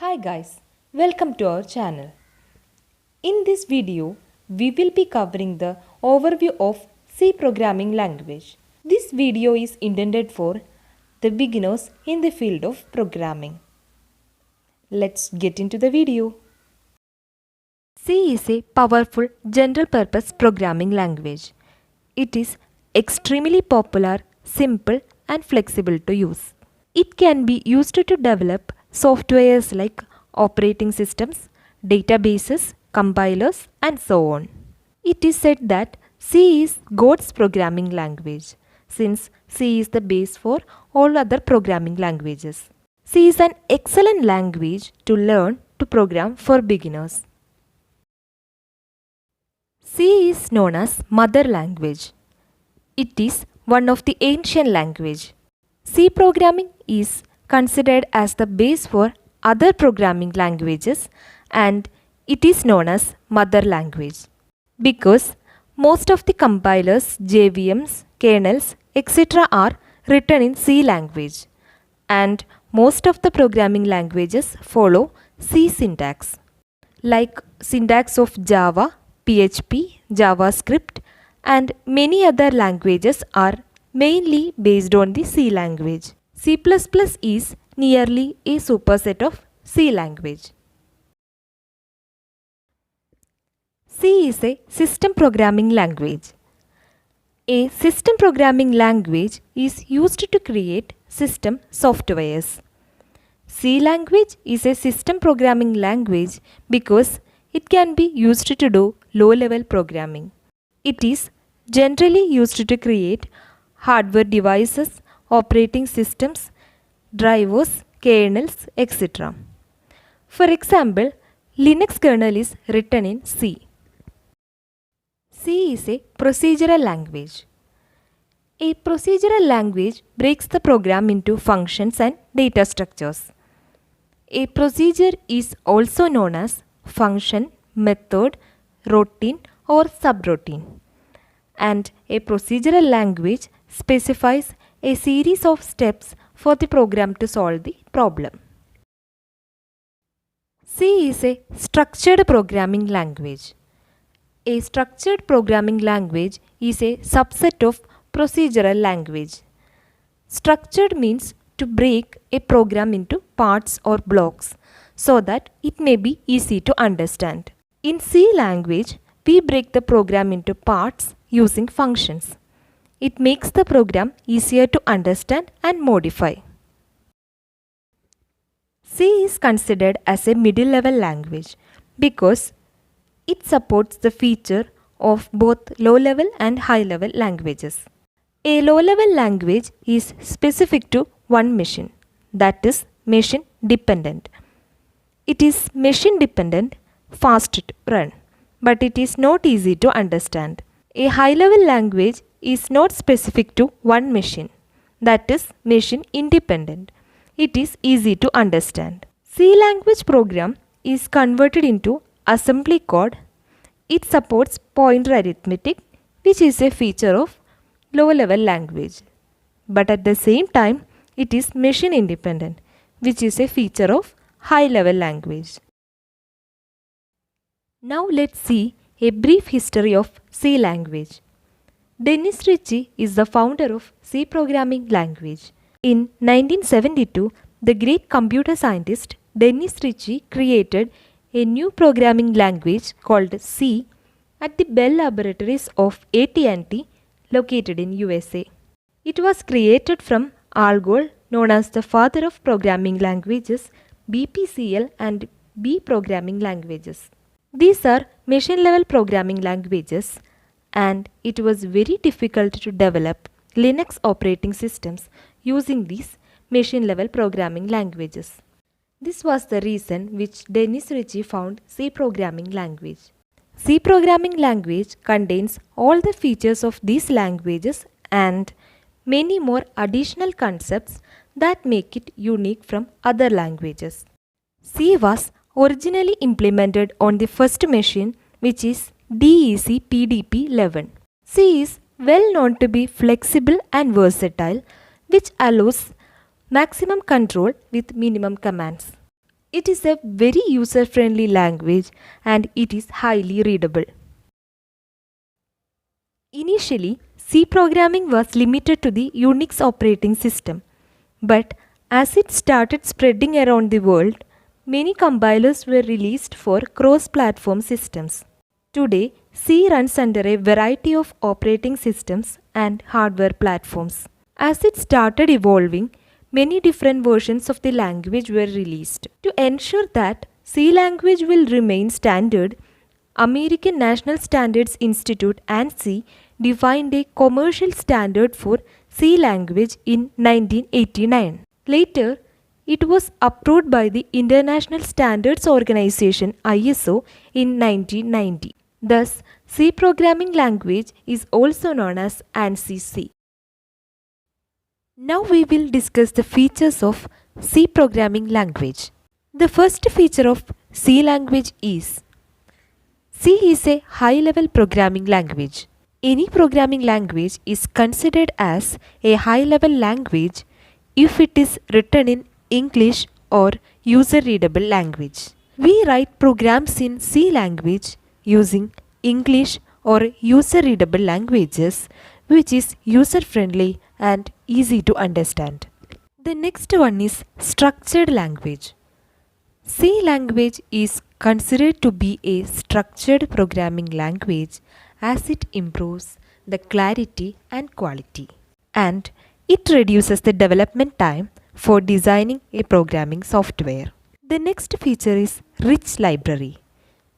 Hi guys, welcome to our channel. In this video, we will be covering the overview of C programming language. This video is intended for the beginners in the field of programming. Let's get into the video. C is a powerful general purpose programming language. It is extremely popular, simple and flexible to use. It can be used to develop softwares like operating systems, databases, compilers, and so on. It is said that C is God's programming language, since C is the base for all other programming languages. C is an excellent language to learn to program for beginners. C is known as mother language. It is one of the ancient language. C programming is considered as the base for other programming languages and it is known as mother language because most of the compilers, JVMs, kernels, etc. are written in C language and most of the programming languages follow C syntax like syntax of Java, PHP, JavaScript and many other languages are mainly based on the C language. C++ is nearly a superset of C language. C is a system programming language. A system programming language is used to create system softwares. C language is a system programming language because it can be used to do low-level programming. It is generally used to create hardware devices, operating systems, drivers, kernels, etc. For example, Linux kernel is written in C. C is a procedural language. A procedural language breaks the program into functions and data structures. A procedure is also known as function, method, routine or subroutine. And a procedural language specifies a series of steps for the program to solve the problem. C is a structured programming language. A structured programming language is a subset of procedural language. Structured means to break a program into parts or blocks so that it may be easy to understand. In C language, we break the program into parts using functions. It makes the program easier to understand and modify. C is considered as a middle-level language because it supports the feature of both low-level and high-level languages. A low-level language is specific to one machine, that is machine dependent. It is machine dependent, fast to run, but it is not easy to understand. A high-level language is not specific to one machine, that is machine independent. It is easy to understand. C language program is converted into assembly code. It supports pointer arithmetic, which is a feature of low-level language. But at the same time, it is machine independent, which is a feature of high-level language. Now let's see a brief history of C language. Dennis Ritchie is the founder of C programming language. In 1972, the great computer scientist Dennis Ritchie created a new programming language called C at the Bell Laboratories of AT&T located in USA. It was created from Algol, known as the father of programming languages, BPCL and B programming languages. These are machine-level programming languages and it was very difficult to develop Linux operating systems using these machine-level programming languages. This was the reason which Dennis Ritchie found C programming language. C programming language contains all the features of these languages and many more additional concepts that make it unique from other languages. C was originally implemented on the first machine, which is DEC PDP-11. C is well known to be flexible and versatile, which allows maximum control with minimum commands. It is a very user-friendly language and it is highly readable. Initially, C programming was limited to the Unix operating system, but as it started spreading around the world, many compilers were released for cross-platform systems. Today, C runs under a variety of operating systems and hardware platforms. As it started evolving, many different versions of the language were released. To ensure that C language will remain standard, American National Standards Institute (ANSI) defined a commercial standard for C language in 1989. Later, it was approved by the International Standards Organization (ISO) in 1990. Thus, C programming language is also known as ANSI C. Now we will discuss the features of C programming language. The first feature of C language is C is a high-level programming language. Any programming language is considered as a high-level language if it is written in English or user-readable language. We write programs in C language using English or user-readable languages, which is user-friendly and easy to understand. The next one is structured language. C language is considered to be a structured programming language as it improves the clarity and quality, and it reduces the development time for designing a programming software. The next feature is rich library.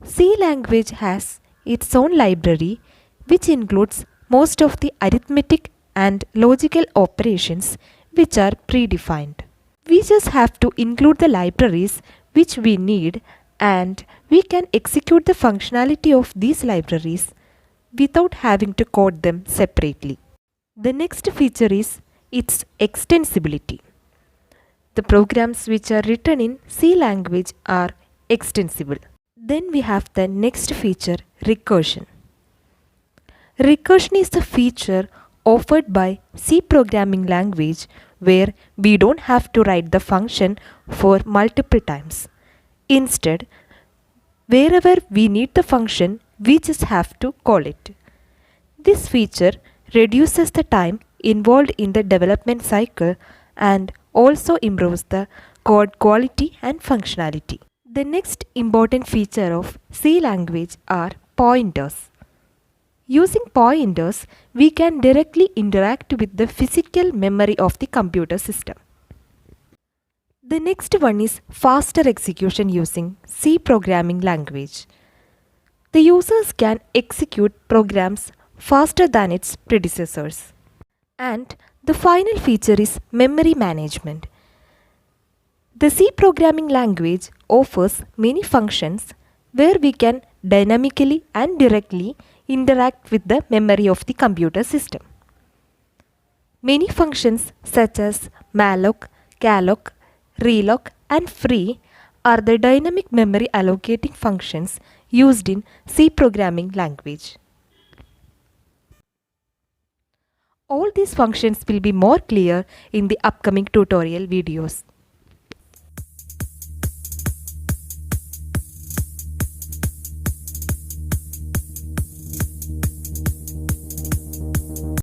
C language has its own library which includes most of the arithmetic and logical operations which are predefined. We just have to include the libraries which we need and we can execute the functionality of these libraries without having to code them separately. The next feature is its extensibility. The programs which are written in C language are extensible. Then we have the next feature, recursion. Recursion is the feature offered by C programming language where we don't have to write the function for multiple times. Instead, wherever we need the function, we just have to call it. This feature reduces the time involved in the development cycle and also improves the code quality and functionality. The next important feature of C language are pointers. Using pointers, we can directly interact with the physical memory of the computer system. The next one is faster execution using C programming language. The users can execute programs faster than its predecessors. And the final feature is memory management. The C programming language offers many functions where we can dynamically and directly interact with the memory of the computer system. Many functions such as malloc, calloc, reloc and free are the dynamic memory allocating functions used in C programming language. All these functions will be more clear in the upcoming tutorial videos.